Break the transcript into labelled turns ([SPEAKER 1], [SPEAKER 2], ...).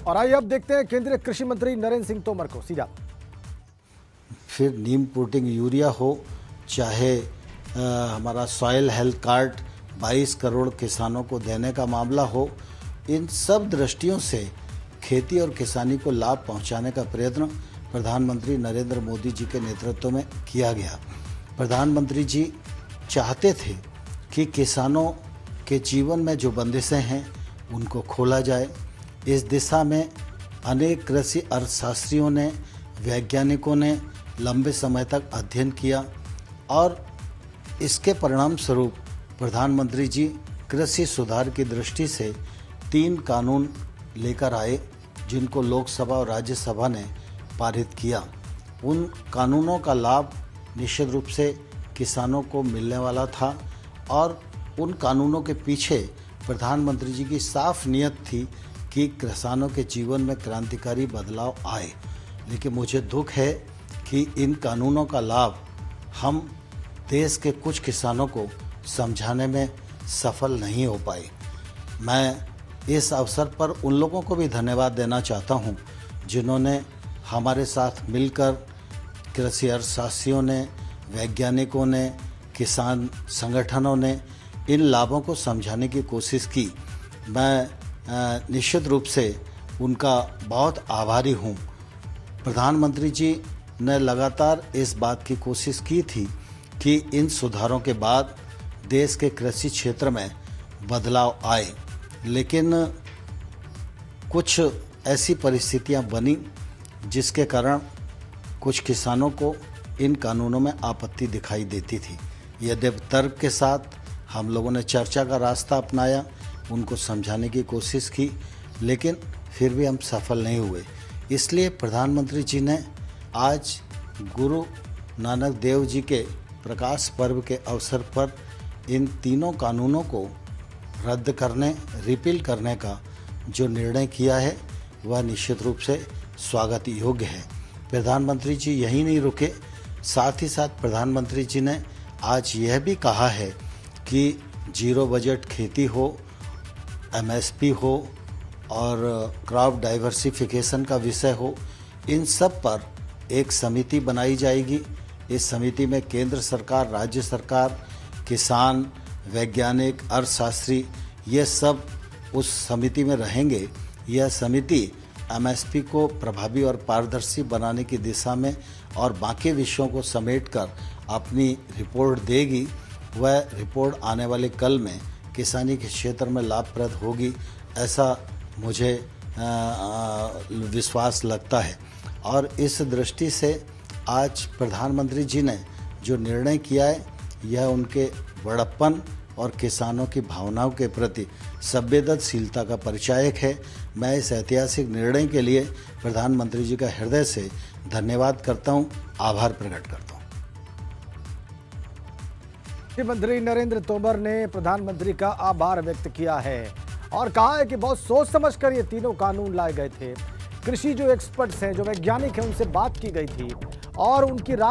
[SPEAKER 1] और आइए अब देखते हैं केंद्रीय कृषि मंत्री नरेंद्र सिंह तोमर को सीधा।
[SPEAKER 2] फिर नीम प्रोटीन यूरिया हो, चाहे हमारा सॉइल हेल्थ कार्ड 22 करोड़ किसानों को देने का मामला हो, इन सब दृष्टियों से खेती और किसानी को लाभ पहुंचाने का प्रयत्न प्रधानमंत्री नरेंद्र मोदी जी के नेतृत्व में किया गया। प्रधानमंत्री जी चाहते थे कि किसानों के जीवन में जो बंदिशें हैं उनको खोला जाए। इस दिशा में अनेक कृषि अर्थशास्त्रियों ने, वैज्ञानिकों ने लंबे समय तक अध्ययन किया और इसके परिणाम स्वरूप प्रधानमंत्री जी कृषि सुधार की दृष्टि से 3 कानून लेकर आए, जिनको लोकसभा और राज्यसभा ने पारित किया। उन कानूनों का लाभ निश्चित रूप से किसानों को मिलने वाला था और उन कानूनों के पीछे प्रधानमंत्री जी की साफ नियत थी कि किसानों के जीवन में क्रांतिकारी बदलाव आए। लेकिन मुझे दुख है कि इन कानूनों का लाभ हम देश के कुछ किसानों को समझाने में सफल नहीं हो पाए। मैं इस अवसर पर उन लोगों को भी धन्यवाद देना चाहता हूं, जिन्होंने हमारे साथ मिलकर, कृषि अर्थशास्त्रियों ने, वैज्ञानिकों ने, किसान संगठनों ने इन लाभों को समझाने की कोशिश की। मैं निश्चित रूप से उनका बहुत आभारी हूं। प्रधानमंत्री जी ने लगातार इस बात की कोशिश की थी कि इन सुधारों के बाद देश के कृषि क्षेत्र में बदलाव आए, लेकिन कुछ ऐसी परिस्थितियां बनी जिसके कारण कुछ किसानों को इन कानूनों में आपत्ति दिखाई देती थी। यद्यपि तर्क के साथ हम लोगों ने चर्चा का रास्ता अपनाया, उनको समझाने की कोशिश की, लेकिन फिर भी हम सफल नहीं हुए। इसलिए प्रधानमंत्री जी ने आज गुरु नानक देव जी के प्रकाश पर्व के अवसर पर इन 3 कानूनों को रद्द करने, रिपील करने का जो निर्णय किया है वह निश्चित रूप से स्वागत योग्य है। प्रधानमंत्री जी यही नहीं रुके, साथ ही साथ प्रधानमंत्री जी ने आज यह भी कहा है कि जीरो बजट खेती हो, एमएसपी हो और क्रॉप डाइवर्सिफिकेशन का विषय हो, इन सब पर एक समिति बनाई जाएगी। इस समिति में केंद्र सरकार, राज्य सरकार, किसान, वैज्ञानिक, अर्थशास्त्री, ये सब उस समिति में रहेंगे। यह समिति एमएसपी को प्रभावी और पारदर्शी बनाने की दिशा में और बाकी विषयों को समेटकर अपनी रिपोर्ट देगी। वह रिपोर्ट आने वाले कल में किसानी के क्षेत्र में लाभप्रद होगी, ऐसा मुझे विश्वास लगता है। और इस दृष्टि से आज प्रधानमंत्री जी ने जो निर्णय किया है, यह उनके बड़प्पन और किसानों की भावनाओं के प्रति संवेदनशीलता का परिचायक है। मैं इस ऐतिहासिक निर्णय के लिए प्रधानमंत्री जी का हृदय से धन्यवाद करता हूं, आभार प्रकट करता हूं।
[SPEAKER 1] कृषि मंत्री नरेंद्र तोमर ने प्रधानमंत्री का आभार व्यक्त किया है और कहा है कि बहुत सोच समझकर ये 3 कानून लाए गए थे। कृषि जो एक्सपर्ट्स हैं, जो वैज्ञानिक हैं, उनसे बात की गई थी और उनकी राय